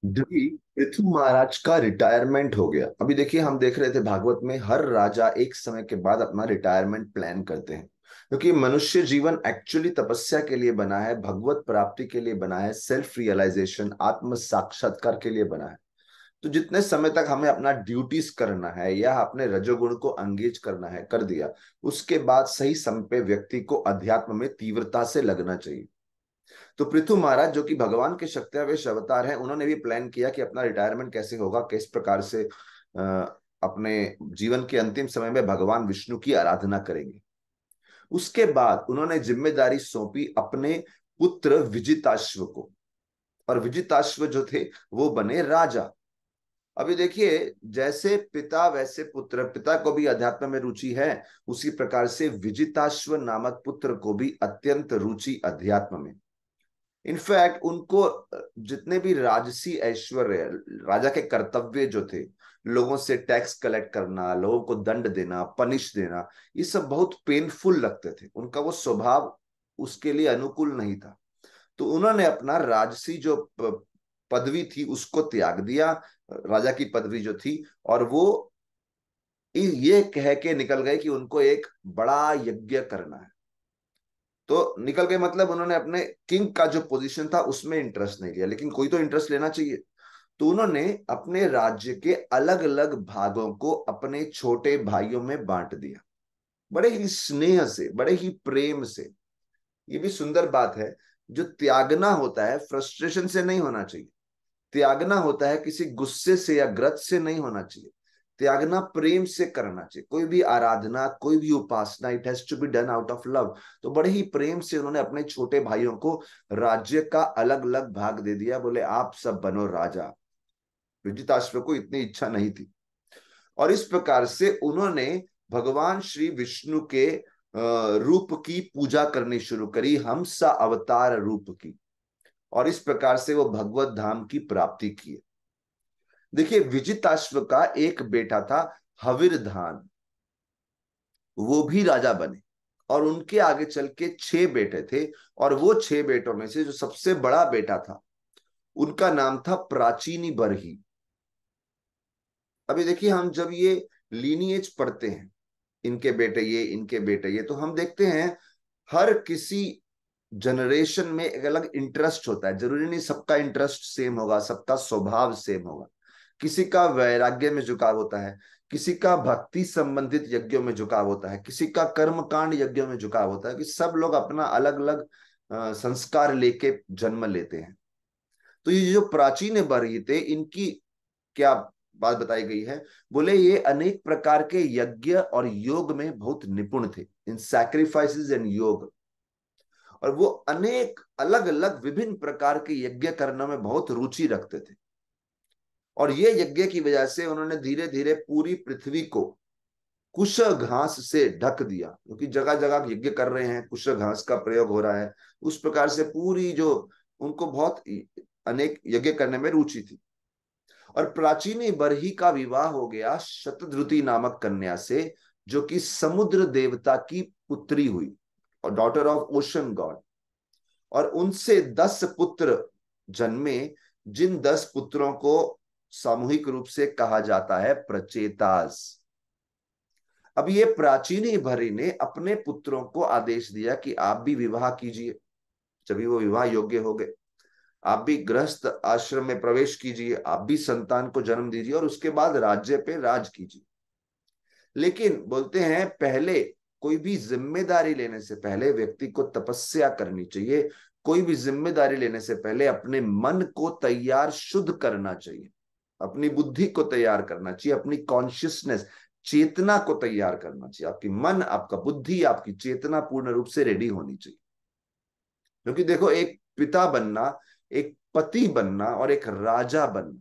जी। पृथु महाराज का रिटायरमेंट हो गया। अभी देखिए, हम देख रहे थे भागवत में हर राजा एक समय के बाद अपना रिटायरमेंट प्लान करते हैं, क्योंकि मनुष्य जीवन एक्चुअली तपस्या के लिए बना है, भगवत प्राप्ति के लिए बना है, सेल्फ रियलाइजेशन आत्म साक्षात्कार के लिए बना है। तो जितने समय तक हमें अपना ड्यूटीज करना है या अपने रजोगुण को एंगेज करना है, कर दिया। उसके बाद सही समय पे व्यक्ति को अध्यात्म में तीव्रता से लगना चाहिए। तो पृथु महाराज जो कि भगवान के शक्तिवेश अवतार हैं, उन्होंने भी प्लान किया कि अपना रिटायरमेंट कैसे होगा, किस प्रकार से अपने जीवन के अंतिम समय में भगवान विष्णु की आराधना करेंगे। उसके बाद उन्होंने जिम्मेदारी सौंपी अपने पुत्र विजिताश्व को। और विजिताश्व जो थे वो बने राजा। अभी देखिए, जैसे पिता वैसे पुत्र, पिता को भी अध्यात्म में रुचि है, उसी प्रकार से विजिताश्व नामक पुत्र को भी अत्यंत रुचि अध्यात्म में। इनफैक्ट उनको जितने भी राजसी ऐश्वर्य, राजा के कर्तव्य जो थे, लोगों से टैक्स कलेक्ट करना, लोगों को दंड देना, पनिश देना, ये सब बहुत पेनफुल लगते थे। उनका वो स्वभाव उसके लिए अनुकूल नहीं था। तो उन्होंने अपना राजसी जो पदवी थी उसको त्याग दिया, राजा की पदवी जो थी, और वो ये कह के निकल गए कि उनको एक बड़ा यज्ञ करना है। तो निकल गए मतलब उन्होंने अपने किंग का जो पोजीशन था उसमें इंटरेस्ट नहीं लिया, लेकिन कोई तो इंटरेस्ट लेना चाहिए। तो उन्होंने अपने राज्य के अलग अलग भागों को अपने छोटे भाइयों में बांट दिया, बड़े ही स्नेह से, बड़े ही प्रेम से। ये भी सुंदर बात है। जो त्यागना होता है फ्रस्ट्रेशन से नहीं होना चाहिए। त्यागना होता है किसी गुस्से से या ग्रत से नहीं होना चाहिए। त्यागना प्रेम से करना चाहिए। कोई भी आराधना, कोई भी उपासना, it has to be done out of love. तो बड़े ही प्रेम से उन्होंने अपने छोटे भाइयों को राज्य का अलग अलग भाग दे दिया। बोले आप सब बनो राजा। विजिताश्व को इतनी इच्छा नहीं थी। और इस प्रकार से उन्होंने भगवान श्री विष्णु के रूप की पूजा करनी शुरू करी, हंसा अवतार रूप की। और इस प्रकार से वो भगवत धाम की प्राप्ति की। देखिए, विजिताश्व का एक बेटा था हविर्धान, वो भी राजा बने। और उनके आगे चल के 6 बेटे थे। और वो 6 बेटों में से जो सबसे बड़ा बेटा था, उनका नाम था प्राचीनी बरही। अभी देखिए, हम जब ये लीनिएज पढ़ते हैं, इनके बेटे ये, इनके बेटे ये, तो हम देखते हैं हर किसी जनरेशन में एक अलग इंटरेस्ट होता है। जरूरी नहीं सबका इंटरेस्ट सेम होगा, सबका स्वभाव सेम होगा। किसी का वैराग्य में झुकाव होता है, किसी का भक्ति संबंधित यज्ञों में झुकाव होता है, किसी का कर्मकांड यज्ञों में झुकाव होता है, कि सब लोग अपना अलग अलग संस्कार लेके जन्म लेते हैं। तो ये जो प्राचीन बरही थे, इनकी क्या बात बताई गई है? बोले ये अनेक प्रकार के यज्ञ और योग में बहुत निपुण थे, इन सैक्रिफाइसेस एंड योग। और वो अनेक अलग अलग विभिन्न प्रकार के यज्ञ करने में बहुत रुचि रखते थे। और ये यज्ञ की वजह से उन्होंने धीरे धीरे पूरी पृथ्वी को कुश घास से ढक दिया, क्योंकि जगह जगह यज्ञ कर रहे हैं, कुश घास का प्रयोग हो रहा है। उस प्रकार से पूरी जो, उनको बहुत अनेक यज्ञ करने में रुचि थी। और प्राचीनी बरही का विवाह हो गया शतद्रुति नामक कन्या से, जो कि समुद्र देवता की पुत्री हुई, और डॉटर ऑफ ओशन गॉड। और उनसे 10 पुत्र जन्मे, जिन 10 पुत्रों को सामूहिक रूप से कहा जाता है प्रचेतास। अब ये प्राचीनी भरी ने अपने पुत्रों को आदेश दिया कि आप भी विवाह कीजिए। जब वो विवाह योग्य हो गए, आप भी गृहस्थ आश्रम में प्रवेश कीजिए, आप भी संतान को जन्म दीजिए, और उसके बाद राज्य पे राज कीजिए। लेकिन बोलते हैं पहले कोई भी जिम्मेदारी लेने से पहले व्यक्ति को तपस्या करनी चाहिए। कोई भी जिम्मेदारी लेने से पहले अपने मन को तैयार शुद्ध करना चाहिए, अपनी बुद्धि को तैयार करना चाहिए, अपनी कॉन्शियसनेस, चेतना को तैयार करना चाहिए। आपकी मन, आपका बुद्धि, आपकी चेतना पूर्ण रूप से रेडी होनी चाहिए। क्योंकि देखो, एक पिता बनना, एक पति बनना और एक राजा बनना,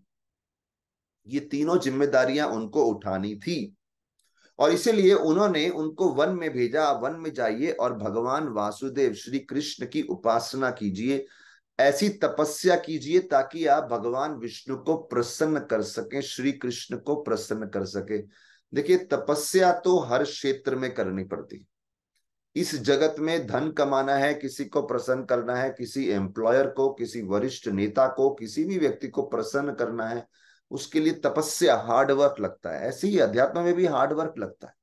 ये तीनों जिम्मेदारियां उनको उठानी थी। और इसीलिए उन्होंने उनको वन में भेजा, वन में जाइए और भगवान वासुदेव श्री कृष्ण की उपासना कीजिए, ऐसी तपस्या कीजिए ताकि आप भगवान विष्णु को प्रसन्न कर सकें, श्री कृष्ण को प्रसन्न कर सके। देखिए, तपस्या तो हर क्षेत्र में करनी पड़ती है। इस जगत में धन कमाना है, किसी को प्रसन्न करना है, किसी एम्प्लॉयर को, किसी वरिष्ठ नेता को, किसी भी व्यक्ति को प्रसन्न करना है, उसके लिए तपस्या, हार्ड वर्क लगता है। ऐसे ही अध्यात्म में भी हार्ड वर्क लगता है।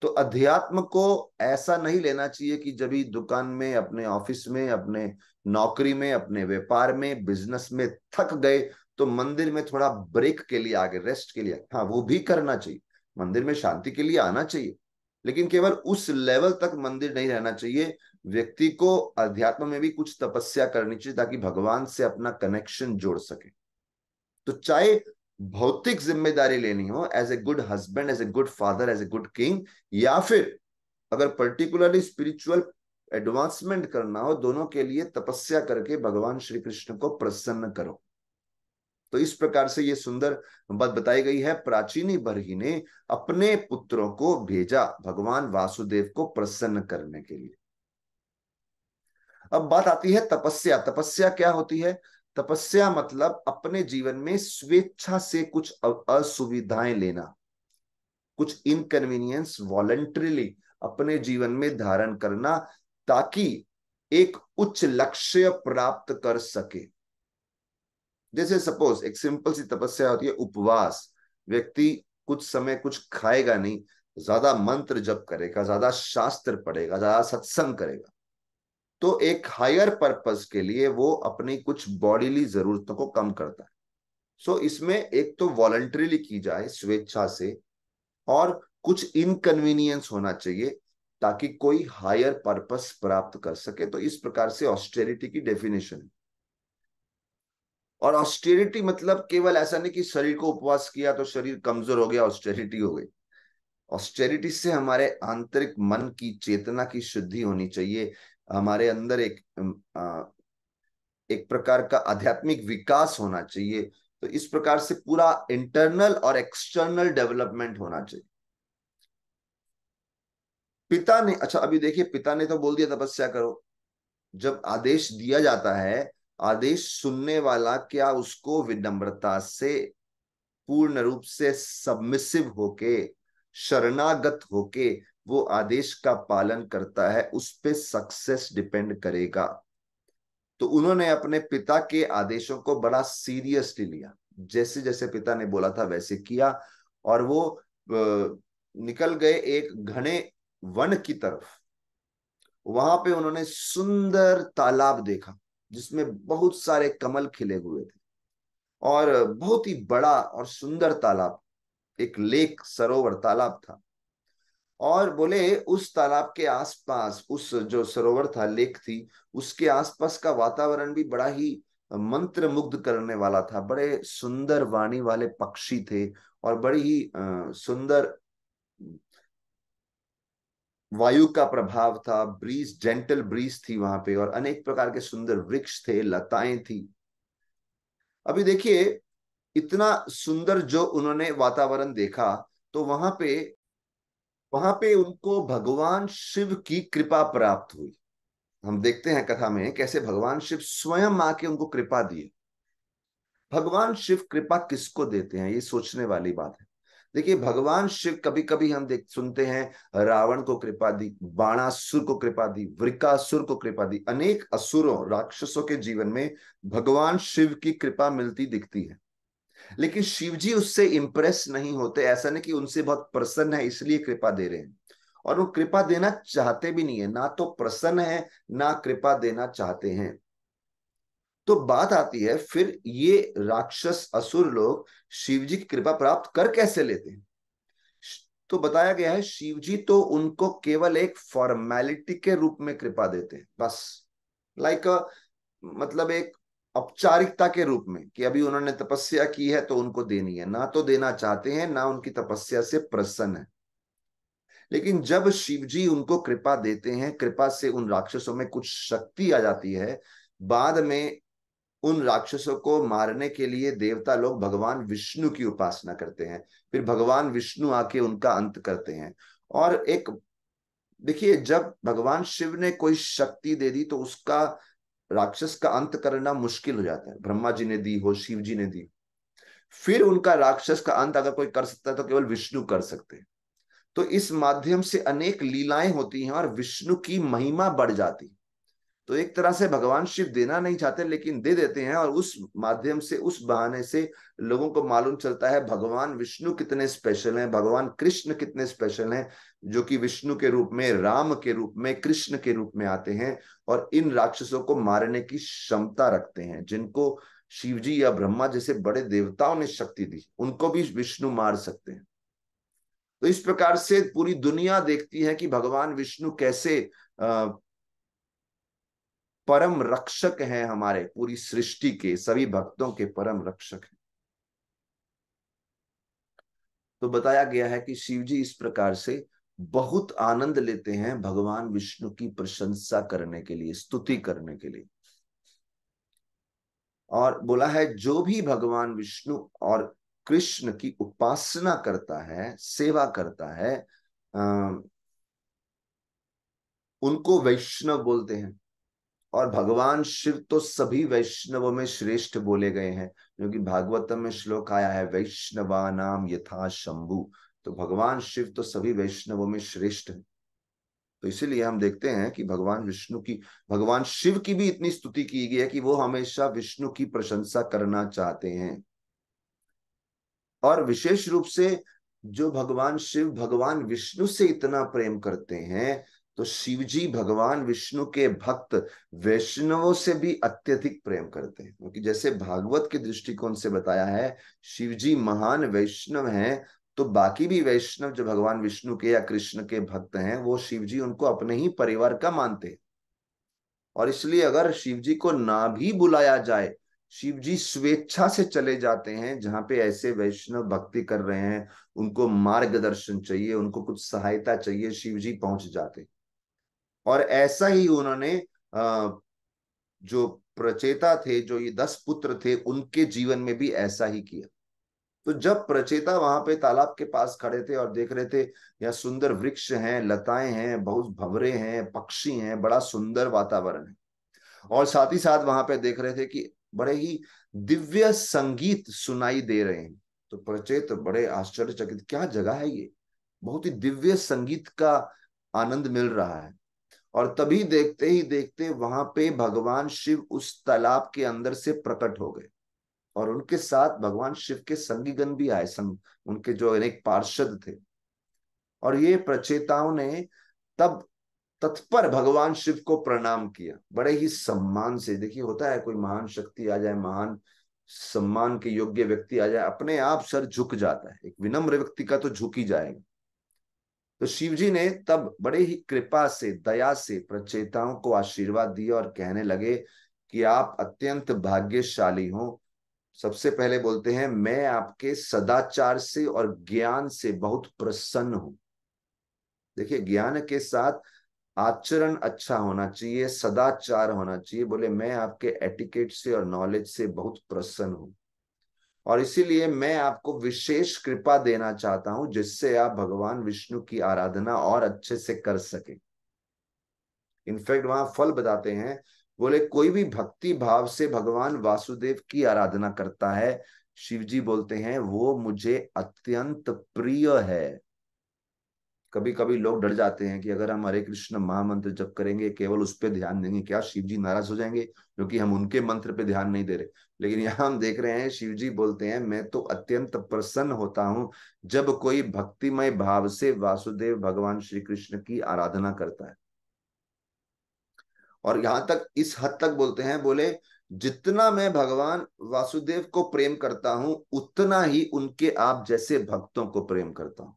तो अध्यात्म को ऐसा नहीं लेना चाहिए कि जब भी दुकान में, अपने ऑफिस में, अपने नौकरी में, अपने व्यापार में, बिजनेस में थक गए तो मंदिर में थोड़ा ब्रेक के लिए आ गए, रेस्ट के लिए। हाँ, वो भी करना चाहिए, मंदिर में शांति के लिए आना चाहिए, लेकिन केवल उस लेवल तक मंदिर नहीं रहना चाहिए। व्यक्ति को अध्यात्म में भी कुछ तपस्या करनी चाहिए ताकि भगवान से अपना कनेक्शन जोड़ सके। तो चाहे भौतिक जिम्मेदारी लेनी हो, as a good husband, as a good father, as a good king, या फिर अगर पर्टिकुलरली स्पिरिचुअल एडवांसमेंट करना हो, दोनों के लिए तपस्या करके भगवान श्री कृष्ण को प्रसन्न करो। तो इस प्रकार से ये सुंदर बात बताई गई है। प्राचीनी बरही ने अपने पुत्रों को भेजा भगवान वासुदेव को प्रसन्न करने के लिए। अब बात आती है तपस्या। तपस्या क्या होती है? तपस्या मतलब अपने जीवन में स्वेच्छा से कुछ असुविधाएं लेना, कुछ इनकन्वीनियंस वॉलंटरीली अपने जीवन में धारण करना, ताकि एक उच्च लक्ष्य प्राप्त कर सके। जैसे सपोज एक सिंपल सी तपस्या होती है उपवास। व्यक्ति कुछ समय कुछ खाएगा नहीं, ज्यादा मंत्र जप करेगा, ज्यादा शास्त्र पढ़ेगा, ज्यादा सत्संग करेगा, तो एक हायर पर्पस के लिए वो अपनी कुछ बॉडीली जरूरतों को कम करता है। सो इसमें एक तो वॉलंटरीली की जाए, स्वेच्छा से, और कुछ इनकन्वीनियंस होना चाहिए ताकि कोई हायर पर्पस प्राप्त कर सके। तो इस प्रकार से ऑस्टेरिटी की डेफिनेशन है। और ऑस्टेरिटी मतलब केवल ऐसा नहीं कि शरीर को उपवास किया तो शरीर कमजोर हो गया, ऑस्टेरिटी हो गई। ऑस्टेरिटी से हमारे आंतरिक मन की चेतना की शुद्धि होनी चाहिए। हमारे अंदर एक प्रकार का आध्यात्मिक विकास होना चाहिए। तो इस प्रकार से पूरा इंटरनल और एक्सटर्नल डेवलपमेंट होना चाहिए। पिता ने, अच्छा अभी देखिए, पिता ने तो बोल दिया तपस्या करो। जब आदेश दिया जाता है, आदेश सुनने वाला क्या उसको विनम्रता से, पूर्ण रूप से सबमिसिव होके, शरणागत होके वो आदेश का पालन करता है, उस पे सक्सेस डिपेंड करेगा। तो उन्होंने अपने पिता के आदेशों को बड़ा सीरियसली लिया। जैसे जैसे पिता ने बोला था वैसे किया, और वो निकल गए एक घने वन की तरफ। वहां पे उन्होंने सुंदर तालाब देखा जिसमें बहुत सारे कमल खिले हुए थे, और बहुत ही बड़ा और सुंदर तालाब, एक लेक, सरोवर तालाब था। और बोले उस तालाब के आसपास, उस जो सरोवर था, लेक थी, उसके आसपास का वातावरण भी बड़ा ही मंत्र मुग्ध करने वाला था। बड़े सुंदर वाणी वाले पक्षी थे, और बड़ी ही सुंदर वायु का प्रभाव था। ब्रीज, जेंटल ब्रीज थी वहां पे, और अनेक प्रकार के सुंदर वृक्ष थे, लताएं थी। अभी देखिए, इतना सुंदर जो उन्होंने वातावरण देखा, तो वहां पे उनको भगवान शिव की कृपा प्राप्त हुई। हम देखते हैं कथा में कैसे भगवान शिव स्वयं आके उनको कृपा दिए। भगवान शिव कृपा किसको देते हैं, ये सोचने वाली बात है। देखिए, भगवान शिव, कभी कभी हम देख सुनते हैं रावण को कृपा दी, बाणासुर को कृपा दी, वृकासुर को कृपा दी। अनेक असुरों, राक्षसों के जीवन में भगवान शिव की कृपा मिलती दिखती है। लेकिन शिव जी उससे इंप्रेस नहीं होते। ऐसा नहीं कि उनसे बहुत प्रसन्न है इसलिए कृपा दे रहे हैं, और वो कृपा देना चाहते भी नहीं है, ना तो प्रसन्न है, ना कृपा देना चाहते हैं। तो बात आती है फिर, ये राक्षस असुर लोग शिव जी की कृपा प्राप्त कर कैसे लेते हैं? तो बताया गया है शिव जी तो उनको केवल एक फॉर्मेलिटी के रूप में कृपा देते हैं, बस। लाइक मतलब एक औपचारिकता के रूप में, कि अभी उन्होंने तपस्या की है तो उनको देनी है, ना तो देना चाहते हैं, ना उनकी तपस्या से प्रसन्न है। लेकिन जब शिव जी उनको कृपा देते हैं, कृपा से उन राक्षसों में कुछ शक्ति आ जाती है। बाद में उन राक्षसों को मारने के लिए देवता लोग भगवान विष्णु की उपासना करते हैं। फिर भगवान विष्णु आके उनका अंत करते हैं। और एक देखिए, जब भगवान शिव ने कोई शक्ति दे दी तो उसका, राक्षस का अंत करना मुश्किल हो जाता है। ब्रह्मा जी ने दी हो, शिव जी ने दी, फिर उनका राक्षस का अंत अगर कोई कर सकता है तो केवल विष्णु कर सकते हैं। तो इस माध्यम से अनेक लीलाएं होती हैं और विष्णु की महिमा बढ़ जाती। तो एक तरह से भगवान शिव देना नहीं चाहते लेकिन दे देते हैं, और उस माध्यम से, उस बहाने से लोगों को मालूम चलता है भगवान विष्णु कितने स्पेशल हैं, भगवान कृष्ण कितने स्पेशल हैं, जो कि विष्णु के रूप में, राम के रूप में, कृष्ण के रूप में आते हैं और इन राक्षसों को मारने की क्षमता रखते हैं। जिनको शिव जी या ब्रह्मा जैसे बड़े देवताओं ने शक्ति दी, उनको भी विष्णु मार सकते हैं। तो इस प्रकार से पूरी दुनिया देखती है कि भगवान विष्णु कैसे परम रक्षक हैं, हमारे पूरी सृष्टि के सभी भक्तों के परम रक्षक हैं। तो बताया गया है कि शिव जी इस प्रकार से बहुत आनंद लेते हैं भगवान विष्णु की प्रशंसा करने के लिए, स्तुति करने के लिए। और बोला है जो भी भगवान विष्णु और कृष्ण की उपासना करता है, सेवा करता है, उनको वैष्णव बोलते हैं। और भगवान शिव तो सभी वैष्णवों में श्रेष्ठ बोले गए हैं, क्योंकि भागवतम में श्लोक आया है वैष्णवा नाम यथा शंभु। तो भगवान शिव तो सभी वैष्णवों में श्रेष्ठ है। तो इसीलिए हम देखते हैं कि भगवान विष्णु की, भगवान शिव की भी इतनी स्तुति की गई है कि वो हमेशा विष्णु की प्रशंसा करना चाहते हैं। और विशेष रूप से जो भगवान शिव भगवान विष्णु से इतना प्रेम करते हैं, तो शिव जी भगवान विष्णु के भक्त वैष्णवों से भी अत्यधिक प्रेम करते हैं। क्योंकि जैसे भागवत के दृष्टिकोण से बताया है, शिव जी महान वैष्णव हैं, तो बाकी भी वैष्णव जो भगवान विष्णु के या कृष्ण के भक्त हैं, वो शिव जी उनको अपने ही परिवार का मानते हैं। और इसलिए अगर शिव जी को ना भी बुलाया जाए, शिव जी स्वेच्छा से चले जाते हैं जहां पे ऐसे वैष्णव भक्ति कर रहे हैं, उनको मार्गदर्शन चाहिए, उनको कुछ सहायता चाहिए, शिव जी पहुंच जाते। और ऐसा ही उन्होंने जो प्रचेता थे, जो ये 10 पुत्र थे, उनके जीवन में भी ऐसा ही किया। तो जब प्रचेता वहां पे तालाब के पास खड़े थे और देख रहे थे यहाँ सुंदर वृक्ष हैं, लताएं हैं, बहुत भंवरे हैं, पक्षी हैं, बड़ा सुंदर वातावरण है, और साथ ही साथ वहां पे देख रहे थे कि बड़े ही दिव्य संगीत सुनाई दे रहे हैं, तो प्रचेत बड़े आश्चर्यचकित, क्या जगह है ये, बहुत ही दिव्य संगीत का आनंद मिल रहा है। और तभी देखते ही देखते वहां पे भगवान शिव उस तालाब के अंदर से प्रकट हो गए, और उनके साथ भगवान शिव के संगीगण भी आए, उनके जो अनेक पार्षद थे। और ये प्रचेताओं ने तब तत्पर भगवान शिव को प्रणाम किया, बड़े ही सम्मान से। देखिए होता है, कोई महान शक्ति आ जाए, महान सम्मान के योग्य व्यक्ति आ जाए, अपने आप सर झुक जाता है, एक विनम्र व्यक्ति का तो झुक ही जाएगा। तो शिव जी ने तब बड़े ही कृपा से, दया से प्रचेताओं को आशीर्वाद दिया और कहने लगे कि आप अत्यंत भाग्यशाली हो। सबसे पहले बोलते हैं, मैं आपके सदाचार से और ज्ञान से बहुत प्रसन्न हूं। देखिए, ज्ञान के साथ आचरण अच्छा होना चाहिए, सदाचार होना चाहिए। बोले मैं आपके एटिकेट से और नॉलेज से बहुत प्रसन्न हूं, और इसीलिए मैं आपको विशेष कृपा देना चाहता हूं, जिससे आप भगवान विष्णु की आराधना और अच्छे से कर सके। इनफैक्ट वहां फल बताते हैं, बोले कोई भी भक्ति भाव से भगवान वासुदेव की आराधना करता है, शिव जी बोलते हैं वो मुझे अत्यंत प्रिय है। कभी कभी लोग डर जाते हैं कि अगर हम हरे कृष्ण महामंत्र जप करेंगे, केवल उस पर ध्यान देंगे, क्या शिव जी नाराज हो जाएंगे क्योंकि हम उनके मंत्र पे ध्यान नहीं दे रहे। लेकिन यहाँ हम देख रहे हैं, शिव जी बोलते हैं मैं तो अत्यंत प्रसन्न होता हूं जब कोई भक्तिमय भाव से वासुदेव भगवान श्री कृष्ण की आराधना करता है। और यहां तक, इस हद तक बोलते हैं, बोले जितना मैं भगवान वासुदेव को प्रेम करता हूं, उतना ही उनके आप जैसे भक्तों को प्रेम करता हूं।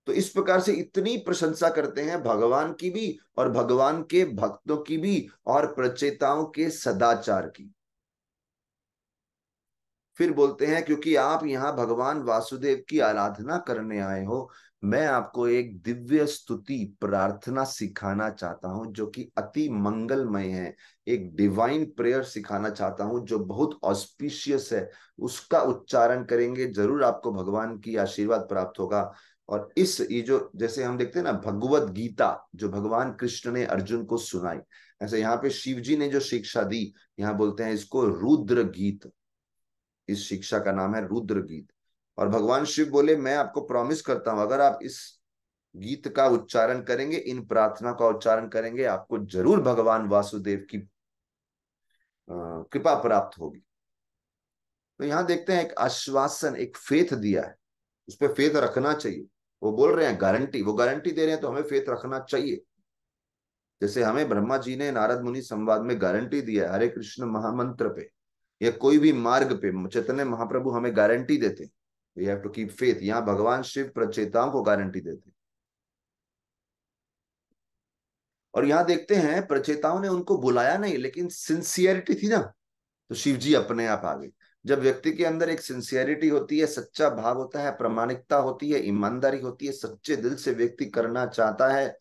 तो इस प्रकार से इतनी प्रशंसा करते हैं भगवान की भी, और भगवान के भक्तों की भी, और प्रचेताओं के सदाचार की। फिर बोलते हैं क्योंकि आप यहाँ भगवान वासुदेव की आराधना करने आए हो, मैं आपको एक दिव्य स्तुति प्रार्थना सिखाना चाहता हूँ जो कि अति मंगलमय है। एक डिवाइन प्रेयर सिखाना चाहता हूँ जो बहुत ऑस्पिशियस है। उसका उच्चारण करेंगे, जरूर आपको भगवान की आशीर्वाद प्राप्त होगा। और इस, ये जो जैसे हम देखते हैं ना भगवत गीता, जो भगवान कृष्ण ने अर्जुन को सुनाई, ऐसे यहाँ पे शिव जी ने जो शिक्षा दी, यहाँ बोलते हैं इसको रुद्र गीत। इस शिक्षा का नाम है रुद्र गीत। और भगवान शिव बोले मैं आपको प्रॉमिस करता हूं, अगर आप इस गीत का उच्चारण करेंगे, इन प्रार्थना का उच्चारण करेंगे, आपको जरूर भगवान वासुदेव की कृपा प्राप्त होगी। तो यहां देखते हैं एक आश्वासन, एक फेथ दिया है, उस पर फेथ रखना चाहिए। वो बोल रहे हैं गारंटी, वो गारंटी दे रहे हैं तो हमें फेथ रखना चाहिए। जैसे हमें ब्रह्मा जी ने नारद मुनि संवाद में गारंटी दिया है हरे कृष्ण महामंत्र पे, या कोई भी मार्ग पे चैतन्य महाप्रभु हमें गारंटी देते, you have to keep faith. यहाँ भगवान शिव प्रचेताओं को गारंटी देते। और यहाँ देखते हैं प्रचेताओं ने उनको बुलाया नहीं, लेकिन सिंसियरिटी थी ना, तो शिव जी अपने आप आ गए। जब व्यक्ति के अंदर एक सिंसियरिटी होती है, सच्चा भाव होता है, प्रामाणिकता होती है, ईमानदारी होती है, सच्चे दिल से व्यक्ति करना चाहता है,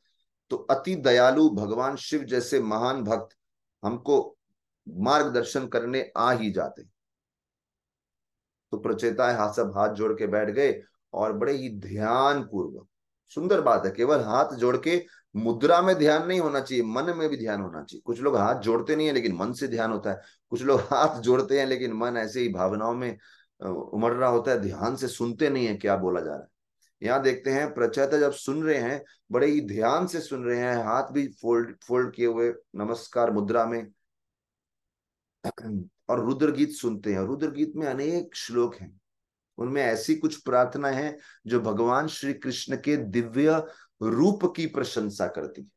तो अति दयालु भगवान शिव जैसे महान भक्त हमको मार्गदर्शन करने आ ही जाते। तो प्रचेताएं हाथ सब हाथ जोड़ के बैठ गए और बड़े ही ध्यान पूर्वक, सुंदर बात है, केवल हाथ जोड़ के मुद्रा में ध्यान नहीं होना चाहिए, मन में भी ध्यान होना चाहिए। कुछ लोग हाथ जोड़ते नहीं है लेकिन मन से ध्यान होता है, कुछ लोग हाथ जोड़ते हैं लेकिन मन ऐसे ही भावनाओं में उमड़ रहा होता है, ध्यान से सुनते नहीं है क्या बोला जा रहा है। यहाँ देखते हैं प्रचेता जब सुन रहे हैं, बड़े ही ध्यान से सुन रहे हैं, हाथ भी फोल्ड फोल्ड किए हुए नमस्कार मुद्रा में, और रुद्र गीत सुनते हैं। रुद्र गीत में अनेक श्लोक हैं, उनमें ऐसी कुछ प्रार्थना है जो भगवान श्री कृष्ण के दिव्य रूप की प्रशंसा करती है।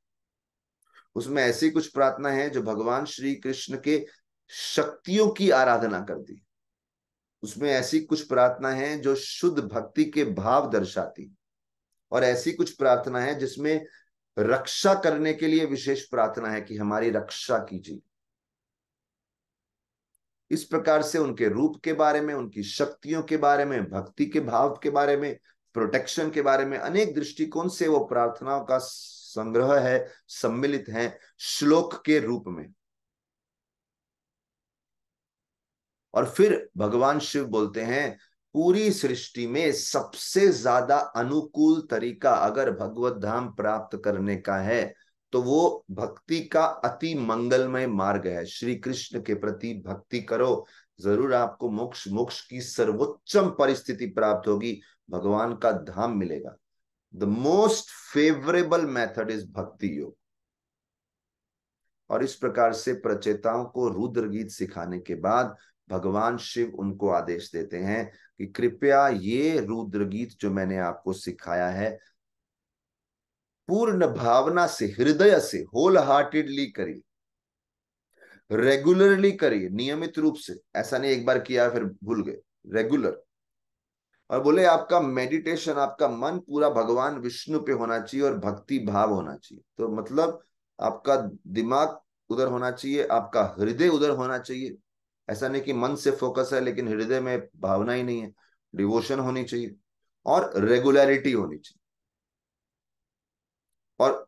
उसमें ऐसी कुछ प्रार्थना है जो भगवान श्री कृष्ण के शक्तियों की आराधना करती है। उसमें ऐसी कुछ प्रार्थना है जो शुद्ध भक्ति के भाव दर्शाती, और ऐसी कुछ प्रार्थना है जिसमें रक्षा करने के लिए विशेष प्रार्थना है कि हमारी रक्षा कीजिए। इस प्रकार से उनके रूप के बारे में, उनकी शक्तियों के बारे में, भक्ति के भाव के बारे में, प्रोटेक्शन के बारे में अनेक दृष्टिकोण से वो प्रार्थनाओं का संग्रह है, सम्मिलित है श्लोक के रूप में। और फिर भगवान शिव बोलते हैं पूरी सृष्टि में सबसे ज्यादा अनुकूल तरीका अगर भगवत धाम प्राप्त करने का है तो वो भक्ति का अति मंगलमय मार्ग है। श्री कृष्ण के प्रति भक्ति करो, जरूर आपको मोक्ष, मोक्ष की सर्वोच्चम परिस्थिति प्राप्त होगी, भगवान का धाम मिलेगा। The most favourable method is भक्ति योग। और इस प्रकार से प्रचेताओं को रुद्र गीत सिखाने के बाद भगवान शिव उनको आदेश देते हैं कि कृपया ये रुद्र गीत जो मैंने आपको सिखाया है पूर्ण भावना से, हृदय से, होल हार्टेडली करिए, रेगुलरली करिए, नियमित रूप से। ऐसा नहीं एक बार किया फिर भूल गए, रेगुलर। और बोले आपका मेडिटेशन, आपका मन पूरा भगवान विष्णु पे होना चाहिए और भक्ति भाव होना चाहिए। तो मतलब आपका दिमाग उधर होना चाहिए, आपका हृदय उधर होना चाहिए। ऐसा नहीं कि मन से फोकस है लेकिन हृदय में भावना ही नहीं है। डिवोशन होनी चाहिए और रेगुलरिटी होनी चाहिए। और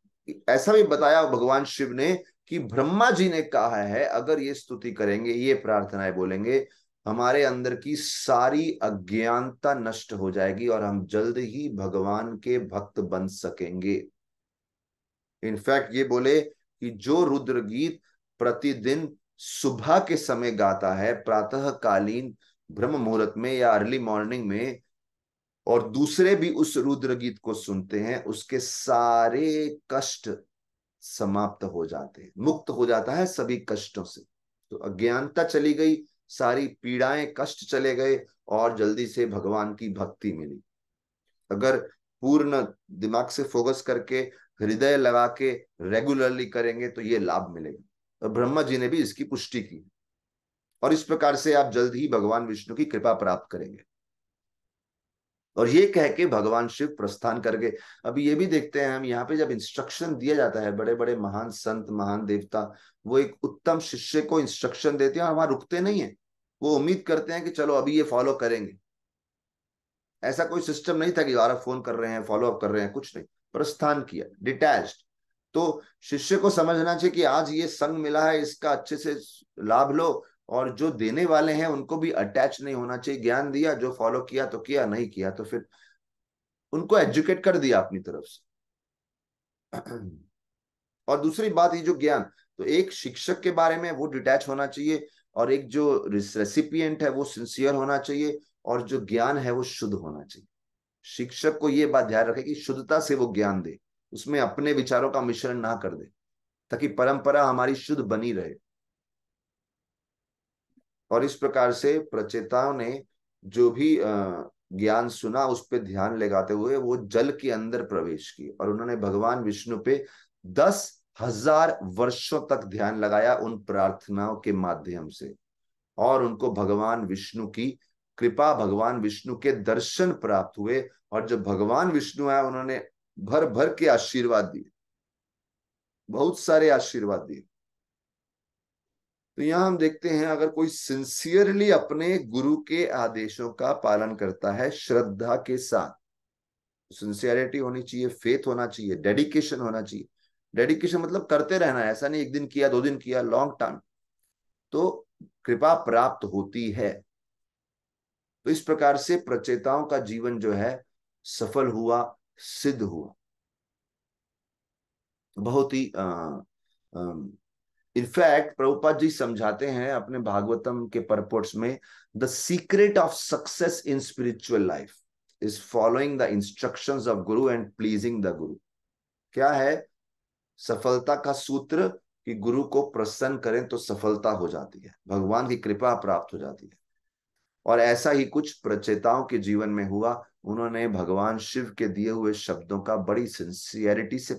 ऐसा भी बताया भगवान शिव ने कि ब्रह्मा जी ने कहा है अगर ये स्तुति करेंगे, ये प्रार्थनाएं बोलेंगे, हमारे अंदर की सारी अज्ञानता नष्ट हो जाएगी और हम जल्द ही भगवान के भक्त बन सकेंगे। इनफैक्ट ये बोले कि जो रुद्र गीत प्रतिदिन सुबह के समय गाता है, प्रातः कालीन ब्रह्म मुहूर्त में या अर्ली मॉर्निंग में, और दूसरे भी उस रुद्र गीत को सुनते हैं, उसके सारे कष्ट समाप्त हो जाते हैं, मुक्त हो जाता है सभी कष्टों से। तो अज्ञानता चली गई, सारी पीड़ाएं, कष्ट चले गए और जल्दी से भगवान की भक्ति मिली। अगर पूर्ण दिमाग से फोकस करके, हृदय लगा के रेगुलरली करेंगे तो ये लाभ मिलेगा। और ब्रह्मा जी ने भी इसकी पुष्टि की। और इस प्रकार से आप जल्द ही भगवान विष्णु की कृपा प्राप्त करेंगे। और ये कह के भगवान शिव प्रस्थान कर गए। अभी ये भी देखते हैं हम यहाँ पे, जब इंस्ट्रक्शन दिया जाता है, बड़े बड़े महान संत, महान देवता, वो एक उत्तम शिष्य को इंस्ट्रक्शन देते हैं और वहां रुकते नहीं है। वो उम्मीद करते हैं कि चलो अभी ये फॉलो करेंगे। ऐसा कोई सिस्टम नहीं था कि बार फोन कर रहे हैं, फॉलो अप कर रहे हैं, कुछ नहीं। प्रस्थान किया, डिटैच्ड। तो शिष्य को समझना चाहिए कि आज ये संग मिला है, इसका अच्छे से लाभ लो, और जो देने वाले हैं उनको भी अटैच नहीं होना चाहिए। ज्ञान दिया, जो फॉलो किया तो किया, नहीं किया तो फिर उनको एजुकेट कर दिया अपनी तरफ से। और दूसरी बात, ये जो ज्ञान, तो एक शिक्षक के बारे में वो डिटैच होना चाहिए, और एक जो रेसिपिएंट है वो सिंसियर होना चाहिए। और जो ज्ञान है वो शुद्ध होना चाहिए। शिक्षक को ये बात ध्यान रखे कि शुद्धता से वो ज्ञान दे, उसमें अपने विचारों का मिश्रण ना कर दे, ताकि परंपरा हमारी शुद्ध बनी रहे। और इस प्रकार से प्रचेताओं ने जो भी ज्ञान सुना उस पर ध्यान लगाते हुए वो जल के अंदर प्रवेश किए, और उन्होंने भगवान विष्णु पे 10,000 वर्षों तक ध्यान लगाया उन प्रार्थनाओं के माध्यम से। और उनको भगवान विष्णु की कृपा, भगवान विष्णु के दर्शन प्राप्त हुए। और जब भगवान विष्णु आए उन्होंने भर भर के आशीर्वाद दिए, बहुत सारे आशीर्वाद दिए। तो यहां हम देखते हैं, अगर कोई सिंसियरली अपने गुरु के आदेशों का पालन करता है श्रद्धा के साथ, सिंसियरिटी होनी चाहिए, फेथ होना चाहिए, डेडिकेशन होना चाहिए। डेडिकेशन मतलब करते रहना है, ऐसा नहीं एक दिन किया 2 दिन किया, लॉन्ग टर्म, तो कृपा प्राप्त होती है। तो इस प्रकार से प्रचेताओं का जीवन जो है सफल हुआ, सिद्ध हुआ। बहुत ही इनफैक्ट प्रभुपाद जी समझाते हैं अपने भागवतम के परपोर्ट्स में, the secret of success in spiritual life is following the instructions of Guru and pleasing the गुरु। क्या है सफलता का सूत्र? कि गुरु को प्रसन्न करें तो सफलता हो जाती है, भगवान की कृपा प्राप्त हो जाती है। और ऐसा ही कुछ प्रचेताओं के जीवन में हुआ। उन्होंने भगवान शिव के दिए हुए शब्दों का बड़ी सिंसियरिटी से